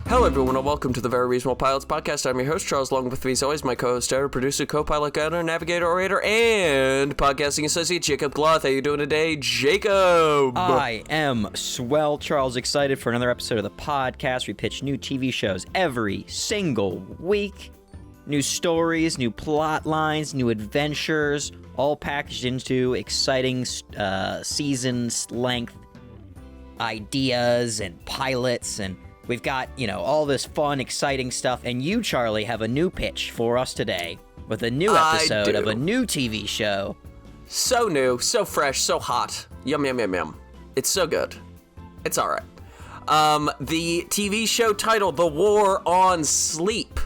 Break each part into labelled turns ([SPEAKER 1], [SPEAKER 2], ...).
[SPEAKER 1] Hello, everyone, and welcome to the Very Reasonable Pilots podcast. I'm your host, Charles, along with me, as always, my co-host, editor, producer, co-pilot, guide, navigator, orator, and podcasting associate, Jacob Gloth. How you doing today, Jacob?
[SPEAKER 2] I am swell, Charles. Excited for another episode of the podcast. We pitch new TV shows every single week. New stories, new plot lines, new adventures, all packaged into exciting seasons length ideas and pilots, and we've got, all this fun, exciting stuff, and you, Charlie, have a new pitch for us today with a new episode of a new TV show.
[SPEAKER 1] So new, so fresh, so hot. Yum, yum, yum, yum. It's so good. It's all right. The TV show title, The War on Sleep,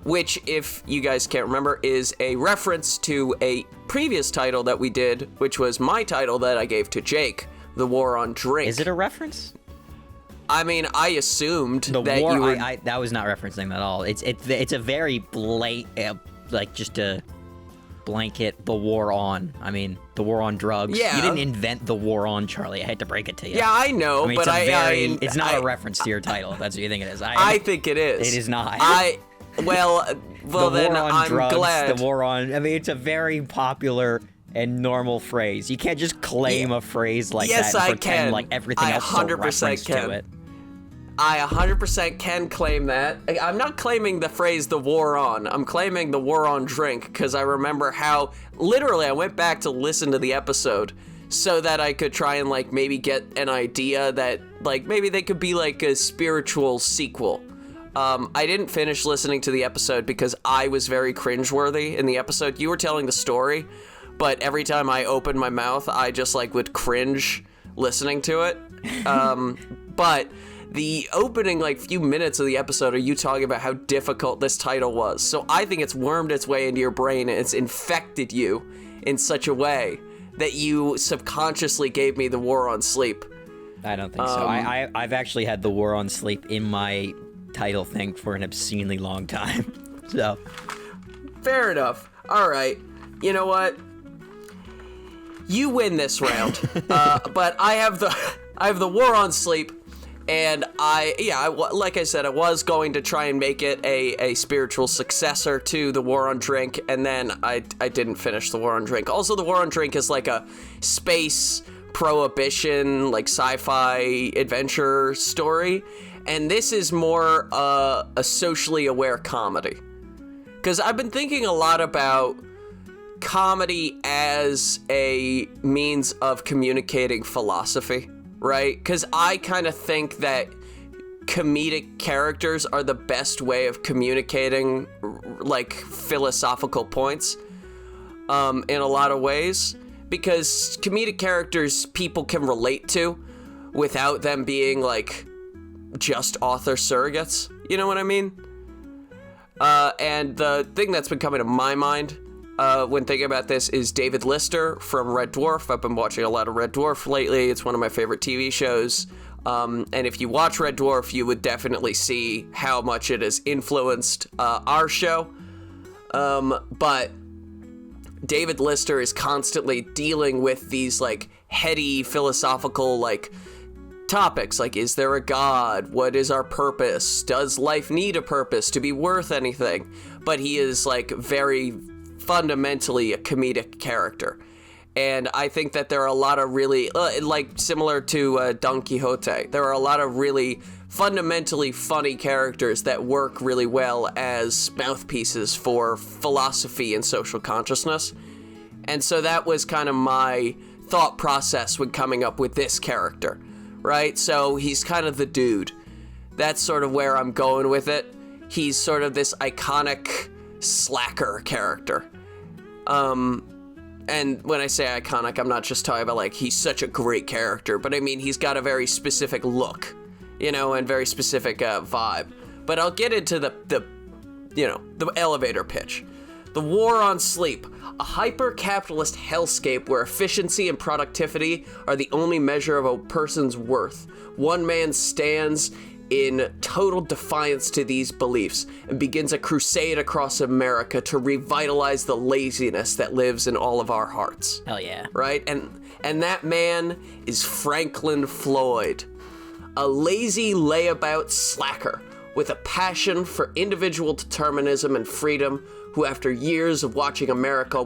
[SPEAKER 1] which, if you guys can't remember, is a reference to a previous title that we did, which was my title that I gave to Jake, The War on Drink.
[SPEAKER 2] Is it a reference?
[SPEAKER 1] I mean, I assumed that
[SPEAKER 2] war,
[SPEAKER 1] you were...
[SPEAKER 2] that was not referencing that at all. It's a very just a blanket, the war on. I mean, the war on drugs.
[SPEAKER 1] Yeah.
[SPEAKER 2] You didn't invent the war on, Charlie. I hate to break it to you.
[SPEAKER 1] Yeah, I know,
[SPEAKER 2] I mean,
[SPEAKER 1] but
[SPEAKER 2] it's not a reference to your title, if that's what you think it is.
[SPEAKER 1] I think it is.
[SPEAKER 2] It is not.
[SPEAKER 1] Well, then I'm
[SPEAKER 2] drugs,
[SPEAKER 1] glad.
[SPEAKER 2] The war on... I mean, it's a very popular and normal phrase. You can't just claim a phrase like that and pretend like everything else is a reference to it.
[SPEAKER 1] I 100% can claim that. I'm not claiming the phrase "the war on." I'm claiming the war on drink, because I remember how, literally, I went back to listen to the episode so that I could try and, maybe get an idea that, maybe they could be, a spiritual sequel. I didn't finish listening to the episode because I was very cringeworthy in the episode. You were telling the story, but every time I opened my mouth, I just, would cringe listening to it. But... the opening, few minutes of the episode are you talking about how difficult this title was. So I think it's wormed its way into your brain and it's infected you in such a way that you subconsciously gave me The War on Sleep.
[SPEAKER 2] I don't think so. I've actually had The War on Sleep in my title thing for an obscenely long time. So. Fair
[SPEAKER 1] enough. All right. You know what? You win this round. But I have the War on Sleep. And like I said, I was going to try and make it a spiritual successor to The War on Drink, and then I didn't finish The War on Drink. Also, The War on Drink is like a space prohibition, sci-fi adventure story, and this is more a socially aware comedy. Because I've been thinking a lot about comedy as a means of communicating philosophy. Right? Because I kind of think that comedic characters are the best way of communicating, philosophical points, in a lot of ways. Because comedic characters people can relate to without them being, just author surrogates. You know what I mean? And the thing that's been coming to my mind when thinking about this is David Lister from Red Dwarf. I've been watching a lot of Red Dwarf lately. It's one of my favorite TV shows. And if you watch Red Dwarf, you would definitely see how much it has influenced our show. But David Lister is constantly dealing with these heady philosophical topics, is there a God? What is our purpose? Does life need a purpose to be worth anything? But he is very fundamentally a comedic character, and I think that there are a lot of really similar to Don Quixote, there are a lot of really fundamentally funny characters that work really well as mouthpieces for philosophy and social consciousness. And so that was kind of my thought process when coming up with this character, right? So he's kind of the dude. That's sort of where I'm going with it. He's sort of this iconic slacker character. And when I say iconic, I'm not just talking about he's such a great character, but I mean he's got a very specific look, and very specific vibe. But I'll get into the elevator pitch. The War on Sleep, a hyper-capitalist hellscape where efficiency and productivity are the only measure of a person's worth. One man stands in total defiance to these beliefs and begins a crusade across America to revitalize the laziness that lives in all of our hearts.
[SPEAKER 2] Hell yeah.
[SPEAKER 1] Right? And that man is Franklin Floyd, a lazy layabout slacker with a passion for individual determinism and freedom, who after years of watching America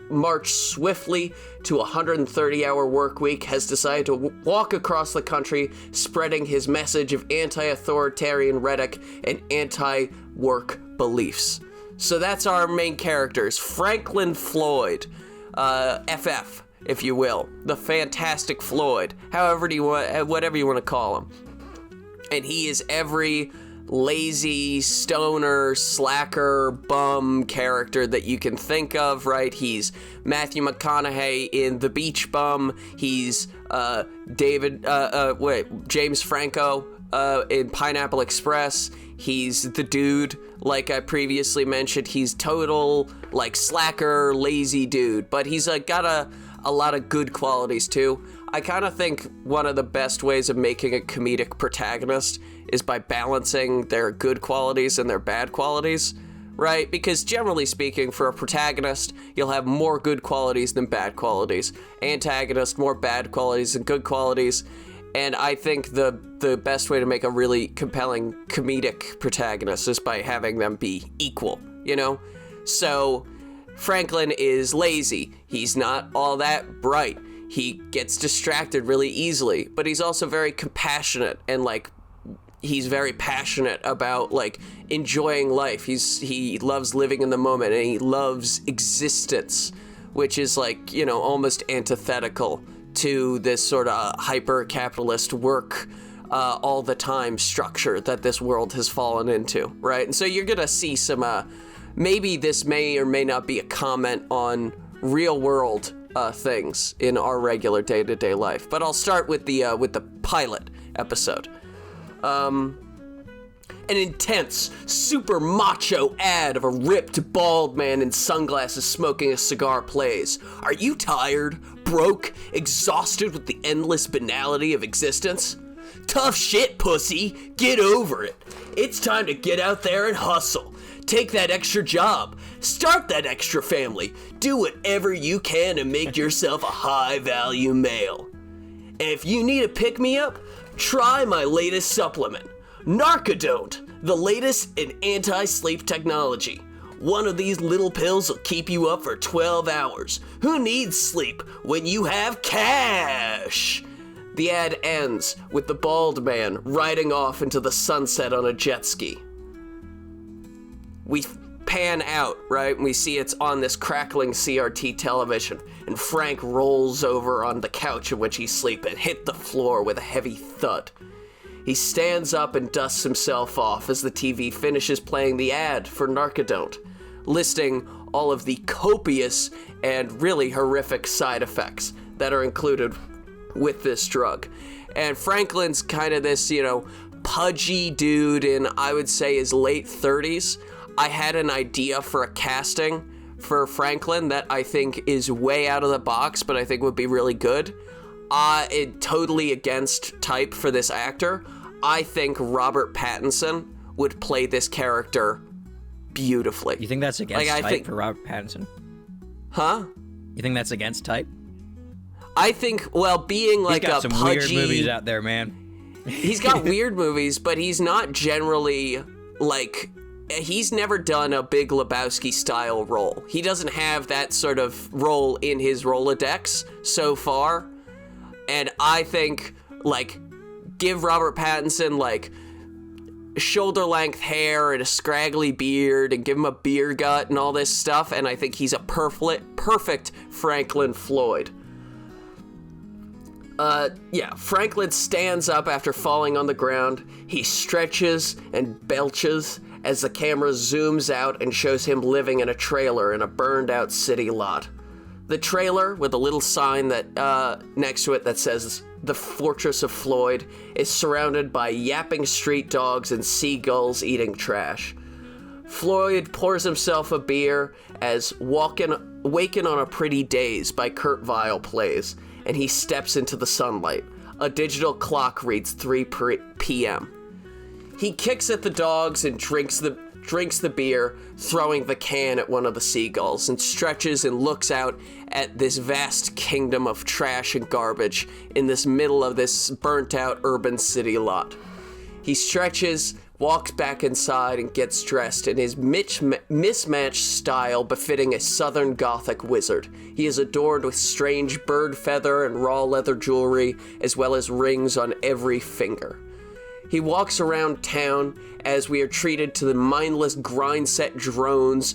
[SPEAKER 1] march swiftly to a 130-hour work week has decided to walk across the country spreading his message of anti-authoritarian rhetoric and anti-work beliefs. So that's our main characters. Franklin Floyd, FF, if you will. The Fantastic Floyd. However you want, whatever you want to call him. And he is every lazy, stoner, slacker, bum character that you can think of, right? He's Matthew McConaughey in The Beach Bum. He's James Franco in Pineapple Express. He's the dude, like I previously mentioned. He's total, like, slacker, lazy dude. But he's got a lot of good qualities, too. I kind of think one of the best ways of making a comedic protagonist is by balancing their good qualities and their bad qualities, right? Because generally speaking, for a protagonist, you'll have more good qualities than bad qualities. Antagonist, more bad qualities than good qualities. And I think the best way to make a really compelling comedic protagonist is by having them be equal, you know? So Franklin is lazy. He's not all that bright. He gets distracted really easily, but he's also very compassionate and, like, he's very passionate about, like, enjoying life. He loves living in the moment, and he loves existence, which is, like, you know, almost antithetical to this sort of hyper-capitalist work all the time structure that this world has fallen into, right? And so you're gonna see some, maybe this may or may not be a comment on real-world things in our regular day-to-day life. But I'll start with the pilot episode. An intense, super macho ad of a ripped, bald man in sunglasses smoking a cigar plays. Are you tired, broke, exhausted with the endless banality of existence? Tough shit, pussy. Get over it. It's time to get out there and hustle. Take that extra job. Start that extra family. Do whatever you can to make yourself a high-value male. And if you need a pick-me-up, try my latest supplement, Narcodont, the latest in anti-sleep technology. One of these little pills will keep you up for 12 hours. Who needs sleep when you have cash? The ad ends with the bald man riding off into the sunset on a jet ski. We pan out, right? And we see it's on this crackling CRT television, and Frank rolls over on the couch in which he's sleeping, hit the floor with a heavy thud. He stands up and dusts himself off as the TV finishes playing the ad for Narcodont, listing all of the copious and really horrific side effects that are included with this drug. And Franklin's kind of this, you know, pudgy dude in, I would say, his late 30s. I had an idea for a casting for Franklin that I think is way out of the box, but I think would be really good. Totally against type for this actor. I think Robert Pattinson would play this character beautifully.
[SPEAKER 2] You think that's against type for Robert Pattinson?
[SPEAKER 1] Huh?
[SPEAKER 2] You think that's against type?
[SPEAKER 1] I think, well, being like a pudgy...
[SPEAKER 2] He's got some weird movies out there, man.
[SPEAKER 1] He's got weird movies, but he's not generally, like... He's never done a Big Lebowski-style role. He doesn't have that sort of role in his Rolodex so far. And I think, like, give Robert Pattinson, like, shoulder-length hair and a scraggly beard and give him a beer gut and all this stuff, and I think he's a perfect Franklin Floyd. Franklin stands up after falling on the ground. He stretches and belches as the camera zooms out and shows him living in a trailer in a burned-out city lot. The trailer, with a little sign that next to it that says, "The Fortress of Floyd," is surrounded by yapping street dogs and seagulls eating trash. Floyd pours himself a beer as Wakin' on a Pretty Daze by Kurt Weill plays, and he steps into the sunlight. A digital clock reads 3 p.m. He kicks at the dogs and drinks drinks the beer, throwing the can at one of the seagulls, and stretches and looks out at this vast kingdom of trash and garbage in this middle of this burnt-out urban city lot. He stretches, walks back inside, and gets dressed in his mismatched style befitting a southern gothic wizard. He is adorned with strange bird feather and raw leather jewelry, as well as rings on every finger. He walks around town as we are treated to the mindless grind-set drones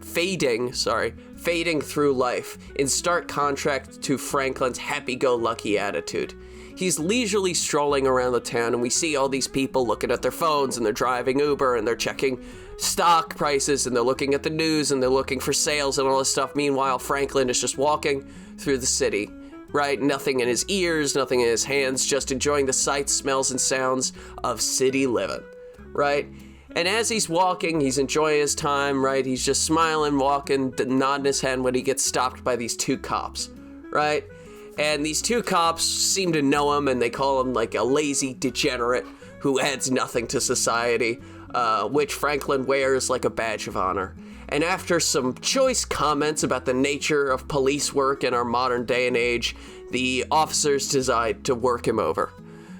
[SPEAKER 1] fading through life, in stark contrast to Franklin's happy-go-lucky attitude. He's leisurely strolling around the town, and we see all these people looking at their phones, and they're driving Uber, and they're checking stock prices, and they're looking at the news, and they're looking for sales and all this stuff. Meanwhile, Franklin is just walking through the city, right? Nothing in his ears, nothing in his hands, just enjoying the sights, smells, and sounds of city living, right? And as he's walking, he's enjoying his time, right? He's just smiling, walking, nodding his head when he gets stopped by these two cops, right? And these two cops seem to know him, and they call him like a lazy degenerate who adds nothing to society, which Franklin wears like a badge of honor. And after some choice comments about the nature of police work in our modern day and age, the officers decide to work him over.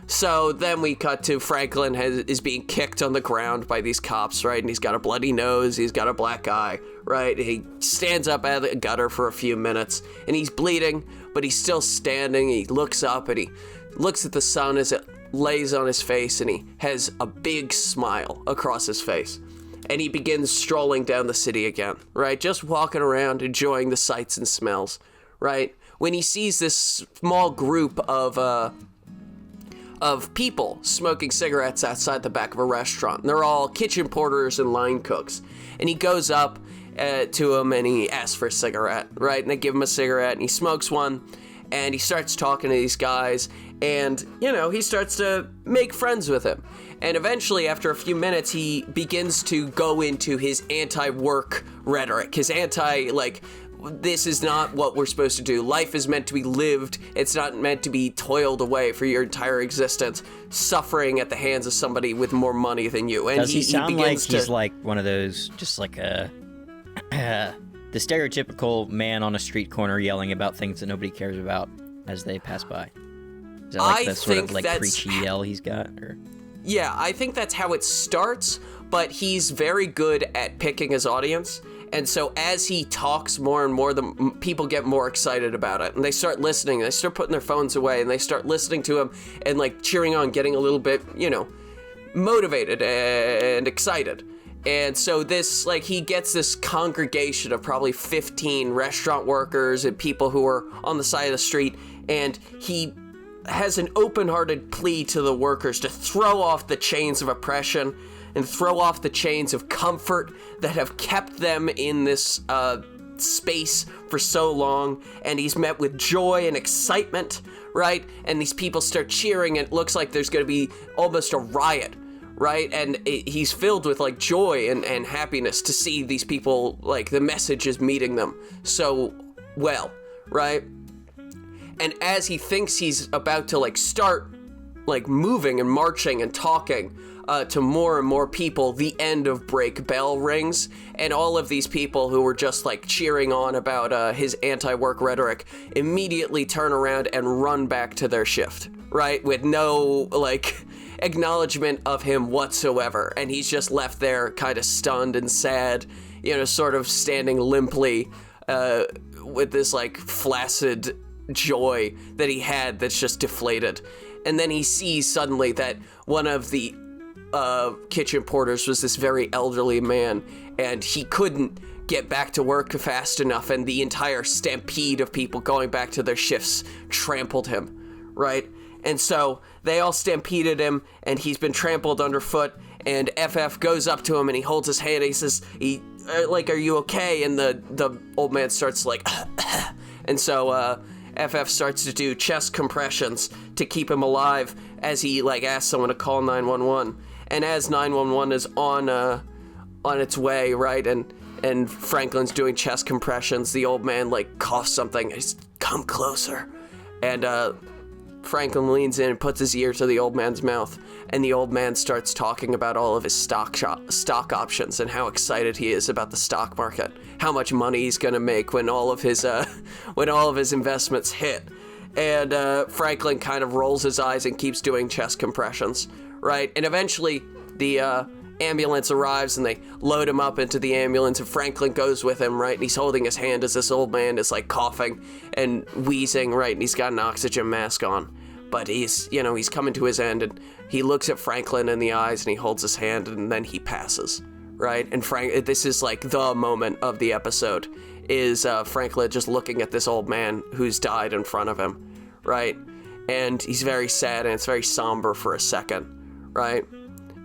[SPEAKER 1] So then we cut to Franklin is being kicked on the ground by these cops, right? And he's got a bloody nose, he's got a black eye, right? He stands up out of the gutter for a few minutes, and he's bleeding, but he's still standing. He looks up, and he looks at the sun as it lays on his face, and he has a big smile across his face. And he begins strolling down the city again, right? Just walking around, enjoying the sights and smells, right? When he sees this small group of people smoking cigarettes outside the back of a restaurant. And they're all kitchen porters and line cooks. And he goes up to them and he asks for a cigarette, right? And they give him a cigarette and he smokes one and he starts talking to these guys and, you know, he starts to make friends with him. And eventually, after a few minutes, he begins to go into his anti-work rhetoric, his this is not what we're supposed to do. Life is meant to be lived. It's not meant to be toiled away for your entire existence, suffering at the hands of somebody with more money than you. And
[SPEAKER 2] Does he sound like he's like one of those, just like the stereotypical man on a street corner yelling about things that nobody cares about as they pass by? Is that like the sort of like preachy yell he's got? Or?
[SPEAKER 1] Yeah, I think that's how it starts, but he's very good at picking his audience. And so as he talks more and more, the people get more excited about it. And they start listening. They start putting their phones away. And they start listening to him and, like, cheering on, getting a little bit, you know, motivated and excited. And so this, like, he gets this congregation of probably 15 restaurant workers and people who are on the side of the street. And he has an open-hearted plea to the workers to throw off the chains of oppression and throw off the chains of comfort that have kept them in this space for so long. And he's met with joy and excitement, right? And these people start cheering, and it looks like there's going to be almost a riot, right? And he's filled with, like, joy and happiness to see these people, like, the message is meeting them so well, right? And as he thinks he's about to, like, start, like, moving and marching and talking to more and more people, the end of break bell rings, and all of these people who were just, like, cheering on about his anti-work rhetoric immediately turn around and run back to their shift, right? With no, like, acknowledgement of him whatsoever. And he's just left there kind of stunned and sad, you know, sort of standing limply with this, like, flaccid joy that he had that's just deflated. And then he sees suddenly that one of the kitchen porters was this very elderly man, and he couldn't get back to work fast enough, and the entire stampede of people going back to their shifts trampled him, right? And so they all stampeded him, and he's been trampled underfoot, and FF goes up to him and he holds his hand and he says, are you okay? And the old man starts like and so FF starts to do chest compressions to keep him alive as he, like, asks someone to call 911. And as 911 is on its way, right, and Franklin's doing chest compressions, the old man, like, coughs something. He's, come closer. And Franklin leans in and puts his ear to the old man's mouth, and the old man starts talking about all of his stock options and how excited he is about the stock market, how much money he's gonna make when all of his investments hit. And Franklin kind of rolls his eyes and keeps doing chest compressions, right? And eventually the ambulance arrives and they load him up into the ambulance, and Franklin goes with him, right? And he's holding his hand as this old man is like coughing and wheezing, right? And he's got an oxygen mask on, but he's coming to his end, and he looks at Franklin in the eyes and he holds his hand, and then he passes, right? And this is like the moment of the episode, is Franklin just looking at this old man who's died in front of him, right? And he's very sad, and it's very somber for a second, right?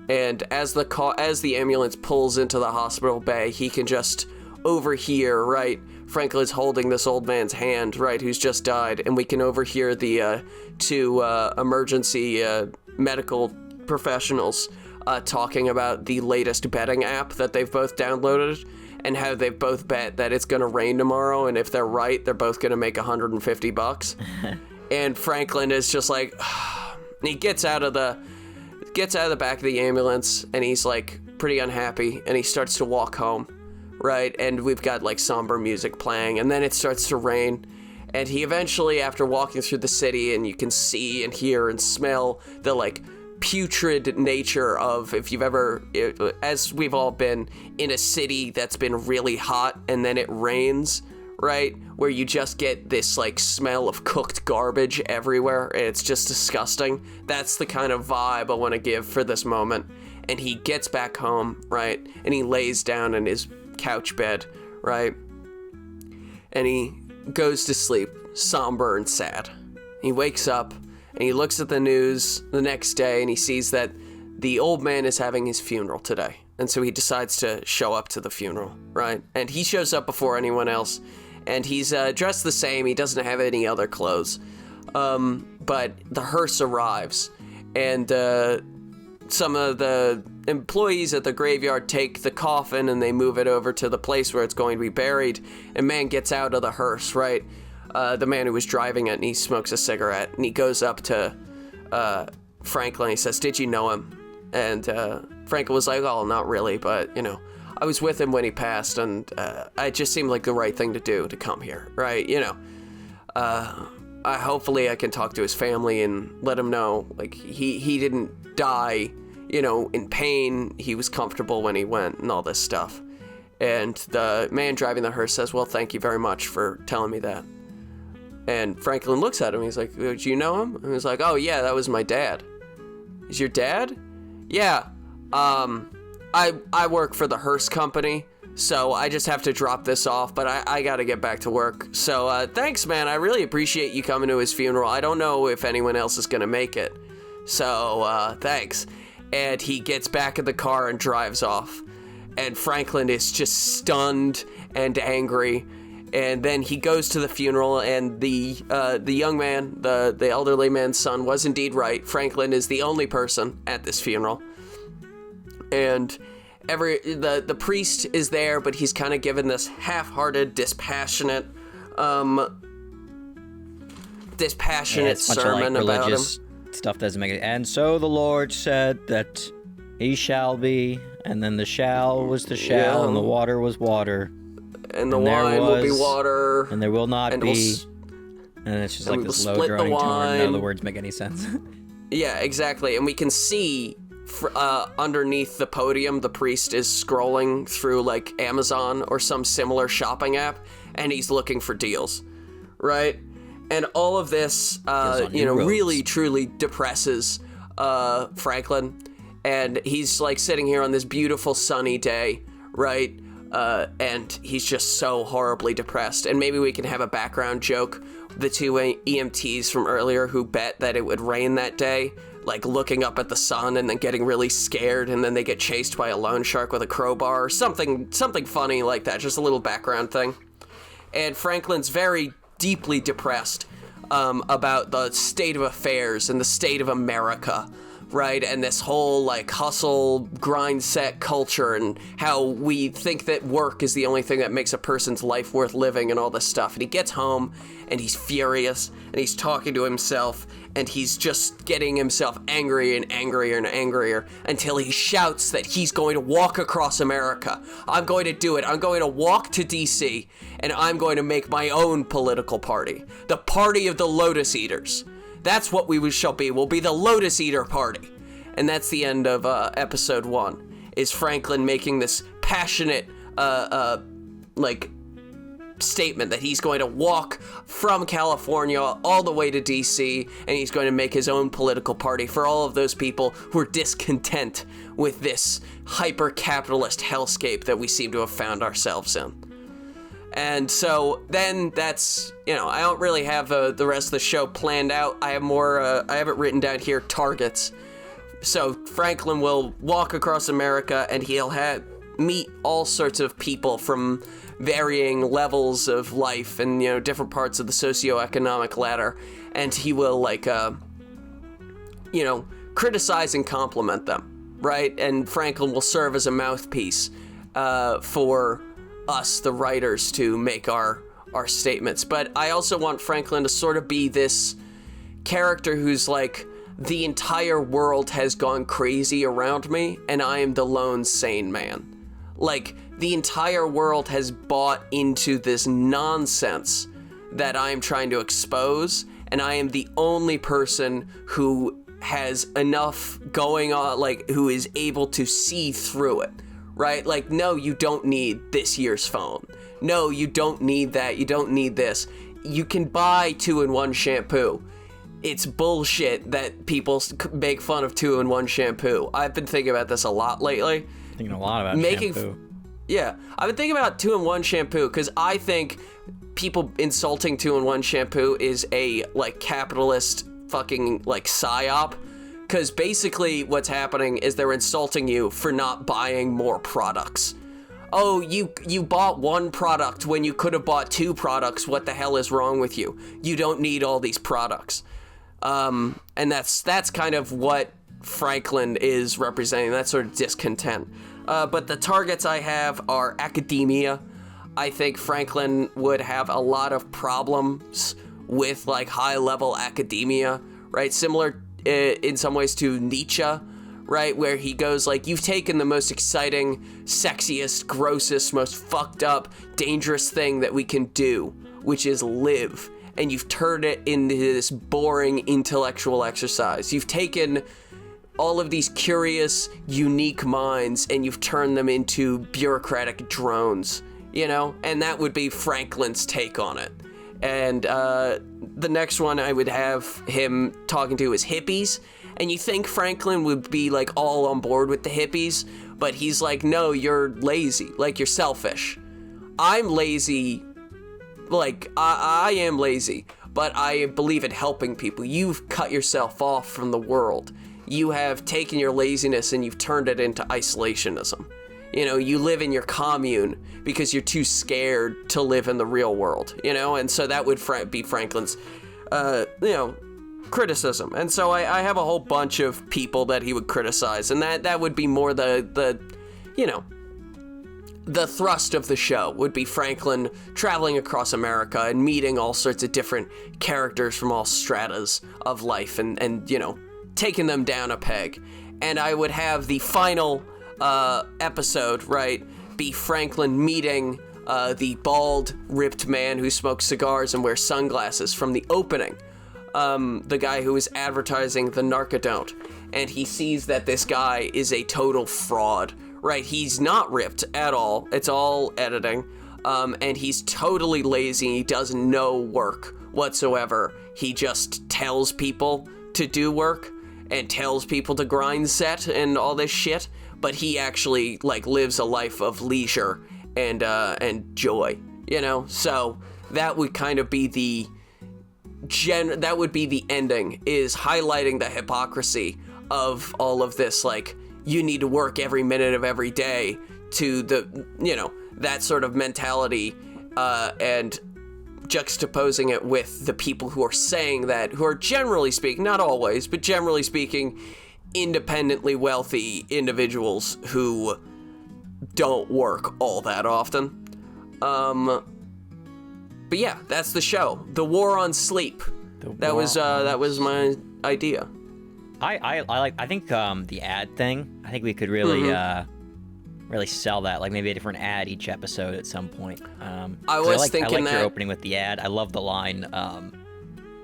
[SPEAKER 1] And as the ambulance pulls into the hospital bay, he can just overhear, right? Franklin's holding this old man's hand, right, who's just died, and we can overhear the two emergency medical professionals talking about the latest betting app that they've both downloaded, and how they've both bet that it's gonna rain tomorrow, and if they're right, they're both gonna make $150. And Franklin is just like, he gets out of the back of the ambulance, and he's like pretty unhappy, and he starts to walk home, right? And we've got like somber music playing, and then it starts to rain, and he eventually, after walking through the city, and you can see and hear and smell the like putrid nature of, if you've ever, as we've all been in a city that's been really hot and then it rains, right, where you just get this like smell of cooked garbage everywhere, and it's just disgusting. That's the kind of vibe I want to give for this moment. And he gets back home, right, and he lays down in his couch bed, right, and he goes to sleep, somber and sad. He wakes up and he looks at the news the next day, and he sees that the old man is having his funeral today, and so he decides to show up to the funeral, right? And he shows up before anyone else, and he's dressed the same. He doesn't have any other clothes, but the hearse arrives, and some of the employees at the graveyard take the coffin and they move it over to the place where it's going to be buried, and man gets out of the hearse, right? The man who was driving it, and he smokes a cigarette, and he goes up to Franklin. He says, "Did you know him?" And Franklin was like, "Oh, not really, but, I was with him when he passed, and it just seemed like the right thing to do to come here, right? Hopefully I can talk to his family and let him know, like, he didn't die, in pain. He was comfortable when he went and all this stuff." And the man driving the hearse says, "Well, thank you very much for telling me that." And Franklin looks at him. He's like, "Do you know him?" And he's like, "Oh, yeah, that was my dad." "Is your dad?" "Yeah. I work for the hearse company, so I just have to drop this off, but I got to get back to work. So thanks, man. I really appreciate you coming to his funeral. I don't know if anyone else is going to make it. So thanks." And he gets back in the car and drives off. And Franklin is just stunned and angry. And then he goes to the funeral, and the young man, the elderly man's son, was indeed right. Franklin is the only person at this funeral. And the priest is there, but he's kind of given this half-hearted, dispassionate sermon about him.
[SPEAKER 2] Stuff doesn't make it. And so the Lord said that he shall be, and then the shall was the shall, and the water was water.
[SPEAKER 1] And the wine will be water.
[SPEAKER 2] And there will not be. And it's just like this low droning tone. None of the words make any sense.
[SPEAKER 1] Yeah, exactly. And we can see underneath the podium, the priest is scrolling through like Amazon or some similar shopping app, and he's looking for deals, right? And all of this, really truly depresses Franklin. And he's like sitting here on this beautiful sunny day, right? And he's just so horribly depressed. And maybe we can have a background joke. The two EMTs from earlier who bet that it would rain that day, like looking up at the sun and then getting really scared, and then they get chased by a loan shark with a crowbar, or something funny like that, just a little background thing. And Franklin's very deeply depressed about the state of affairs and the state of America, right? And this whole like hustle, grind set culture, and how we think that work is the only thing that makes a person's life worth living and all this stuff. And he gets home and he's furious and he's talking to himself and he's just getting himself angrier and angrier and angrier until he shouts that he's going to walk across America. I'm going to do it. I'm going to walk to DC and I'm going to make my own political party. The party of the Lotus Eaters. That's what we shall be. We'll be the Lotus Eater Party. And that's the end of episode 1, is Franklin making this passionate, statement that he's going to walk from California all the way to DC, and he's going to make his own political party for all of those people who are discontent with this hyper-capitalist hellscape that we seem to have found ourselves in. And so then that's, I don't really have the rest of the show planned out. I have more, I have it written down here, targets. So Franklin will walk across America and he'll meet all sorts of people from varying levels of life and, different parts of the socioeconomic ladder. And he will criticize and compliment them, right? And Franklin will serve as a mouthpiece for us, the writers, to make our statements. But I also want Franklin to sort of be this character who's like, the entire world has gone crazy around me and I am the lone sane man. Like, the entire world has bought into this nonsense that I am trying to expose, and I am the only person who has enough going on, like, who is able to see through it, right? Like, no, you don't need this year's phone. No, you don't need that. You don't need this. You can buy 2-in-1 shampoo. It's bullshit that people make fun of 2-in-1 shampoo. I've been thinking about this a lot lately.
[SPEAKER 2] Thinking a lot about shampoo.
[SPEAKER 1] Yeah, I've been thinking about 2-in-1 shampoo because I think people insulting 2-in-1 shampoo is a capitalist fucking psyop. Because basically what's happening is they're insulting you for not buying more products. Oh, you bought one product when you could have bought 2 products. What the hell is wrong with you? You don't need all these products. And that's kind of what Franklin is representing, that sort of discontent. But the targets I have are academia. I think Franklin would have a lot of problems with high-level academia, right? Similar in some ways to Nietzsche, right? Where he goes you've taken the most exciting, sexiest, grossest, most fucked up, dangerous thing that we can do, which is live, and you've turned it into this boring intellectual exercise. You've taken all of these curious, unique minds, and you've turned them into bureaucratic drones, And that would be Franklin's take on it. And the next one I would have him talking to is hippies. And you think Franklin would be all on board with the hippies, but he's like, no, you're lazy, you're selfish. I'm lazy, I am lazy, but I believe in helping people. You've cut yourself off from the world. You have taken your laziness and you've turned it into isolationism. You live in your commune because you're too scared to live in the real world, and so that would be Franklin's, criticism. And so I have a whole bunch of people that he would criticize, and that would be more the thrust of the show would be Franklin traveling across America and meeting all sorts of different characters from all stratas of life and taking them down a peg. And I would have the final episode, right, be Franklin meeting the bald, ripped man who smokes cigars and wears sunglasses from the opening. The guy who is advertising the Narcodont. And he sees that this guy is a total fraud, right? He's not ripped at all. It's all editing. And he's totally lazy. He does no work whatsoever. He just tells people to do work and tells people to grind set and all this shit, but he actually lives a life of leisure and joy, So that would kind of be the ending, is highlighting the hypocrisy of all of this. You need to work every minute of every day, to the that sort of mentality, and juxtaposing it with the people who are saying that, who are generally speaking, not always, but generally speaking, independently wealthy individuals who don't work all that often. But yeah, that's the show. The War on Sleep. That was my idea.
[SPEAKER 2] I think the ad thing. I think we could really really sell that, like maybe a different ad each episode at some point.
[SPEAKER 1] I was thinking
[SPEAKER 2] I like
[SPEAKER 1] that
[SPEAKER 2] your opening with the ad. I love the line,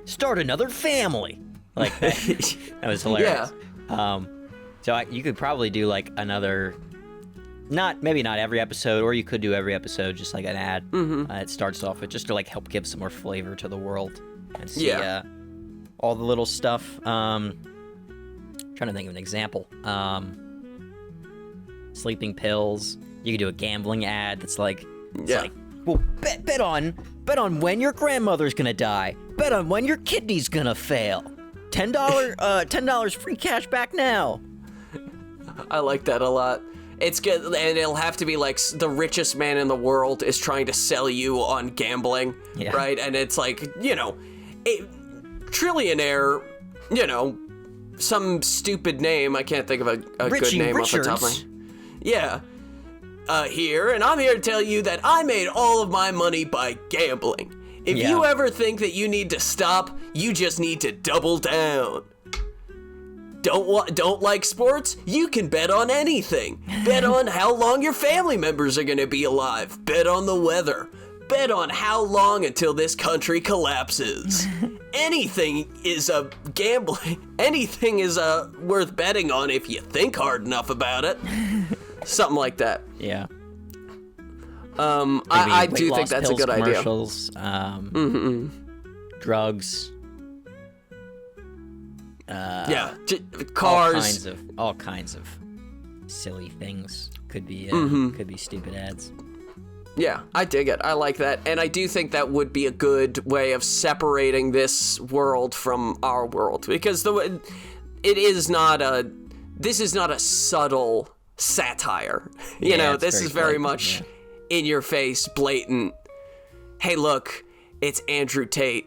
[SPEAKER 2] "Start another family." Like that. That was hilarious.
[SPEAKER 1] Yeah.
[SPEAKER 2] So you could probably do like another, maybe not every episode, or you could do every episode just like an ad. It starts off with just to like help give some more flavor to the world and see all the little stuff. Trying to think of an example. Sleeping pills. You could do a gambling ad that's like, well, bet on when your grandmother's gonna die. Bet on when your kidney's gonna fail. $10 free cash back now.
[SPEAKER 1] I like that a lot. It's good, and it'll have to be like the richest man in the world is trying to sell you on gambling, right? And it's like, trillionaire, some stupid name. I can't think of a good name off the top of my... Yeah. Here, and I'm here to tell you that I made all of my money by gambling. If you ever think that you need to stop, you just need to double down. Don't like sports? You can bet on anything. Bet on how long your family members are going to be alive. Bet on the weather. Bet on how long until this country collapses. Anything is a gambling. Anything is worth betting on if you think hard enough about it. Something like that.
[SPEAKER 2] Yeah.
[SPEAKER 1] I do think that's a good idea.
[SPEAKER 2] Drugs.
[SPEAKER 1] Cars.
[SPEAKER 2] All kinds of silly things could be stupid ads.
[SPEAKER 1] Yeah, I dig it. I like that, and I do think that would be a good way of separating this world from our world, because this is not a subtle satire. This is very much in your face, blatant. Hey, look, it's Andrew Tate.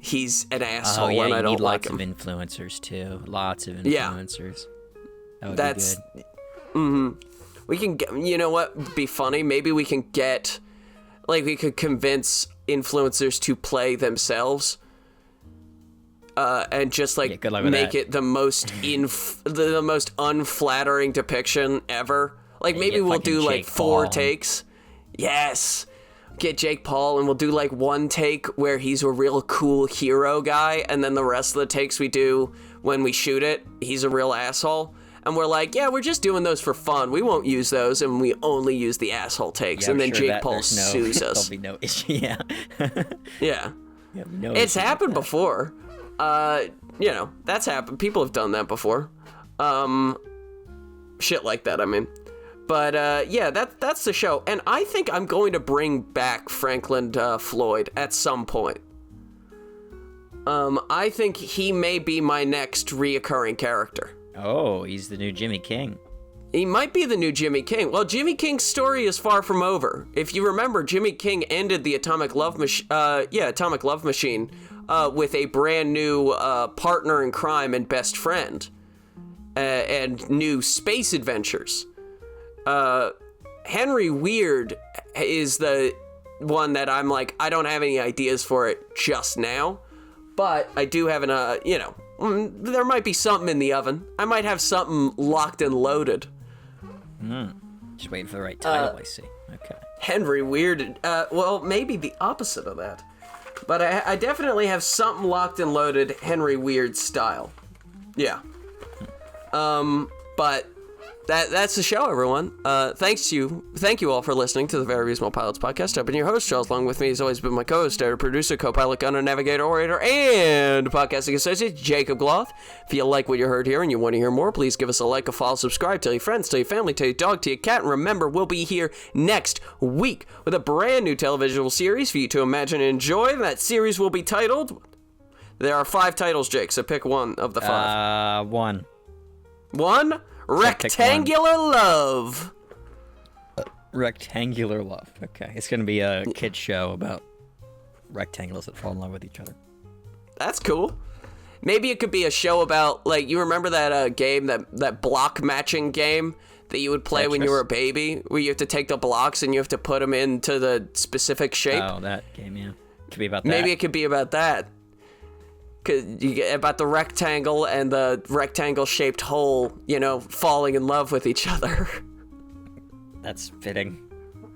[SPEAKER 1] He's an asshole, and I don't like him.
[SPEAKER 2] Lots of influencers too. Lots of influencers.
[SPEAKER 1] Yeah.
[SPEAKER 2] That would be good.
[SPEAKER 1] We can get, what would be funny? Maybe we can get, we could convince influencers to play themselves, and just make it the most the most unflattering depiction ever. Maybe we'll do Jake 4 takes. Yes. Get Jake Paul, and we'll do one take where he's a real cool hero guy, and then the rest of the takes we do when we shoot it, he's a real asshole. And we're like, we're just doing those for fun. We won't use those, and we only use the asshole takes. And then Jake Paul sues us.
[SPEAKER 2] There'll be no issue. Yeah.
[SPEAKER 1] Yeah. It's happened before. That's happened. People have done that before. Shit like that, I mean. But, that's the show. And I think I'm going to bring back Franklin Floyd at some point. I think he may be my next reoccurring character.
[SPEAKER 2] Oh, he's the new Jimmy King.
[SPEAKER 1] He might be the new Jimmy King. Well, Jimmy King's story is far from over. If you remember, Jimmy King ended the Atomic Love Machine with a brand new partner in crime and best friend, and new space adventures. Henry Weird is the one that I'm like, I don't have any ideas for it just now, but I do have there might be something in the oven. I might have something locked and loaded.
[SPEAKER 2] Just waiting for the right title, I see. Okay.
[SPEAKER 1] Henry Weird, maybe the opposite of that. But I definitely have something locked and loaded Henry Weird style. Yeah. But that's the show, everyone. Thank you all for listening to the Very Reasonable Pilots podcast. I've been your host, Charles. Along with me has always been my co-host, editor, producer, co-pilot, gunner, navigator, orator, and podcasting associate, Jacob Gloth. If you like what you heard here and you want to hear more, please give us a like, a follow, subscribe, tell your friends, tell your family, tell your dog, tell your cat, and remember, we'll be here next week with a brand new television series for you to imagine and enjoy. That series will be titled... There are 5 titles, Jake, so pick one of the 5.
[SPEAKER 2] One.
[SPEAKER 1] One? Rectangular Love.
[SPEAKER 2] Rectangular Love. Okay. It's going to be a kid's show about rectangles that fall in love with each other.
[SPEAKER 1] That's cool. Maybe it could be a show about, like, you remember that game, that block matching game that you would play when you were a baby, where you have to take the blocks and you have to put them into the specific shape?
[SPEAKER 2] Oh, that game, yeah. Could be about that.
[SPEAKER 1] Maybe it could be about that. Cause you get about the rectangle and the rectangle-shaped hole, you know, falling in love with each other. That's
[SPEAKER 2] fitting,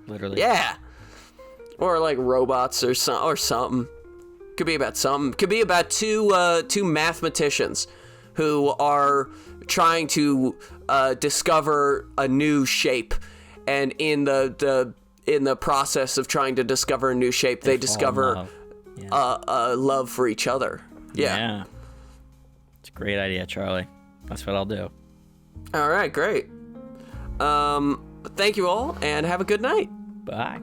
[SPEAKER 2] literally.
[SPEAKER 1] Yeah, or like robots or something. Could be about something. Could be about two mathematicians who are trying to discover a new shape, and in the process of trying to discover a new shape, they discover a love for each other. Yeah.
[SPEAKER 2] It's a great idea, Charlie. That's what I'll do.
[SPEAKER 1] All right, great. Thank you all, and have a good night.
[SPEAKER 2] Bye.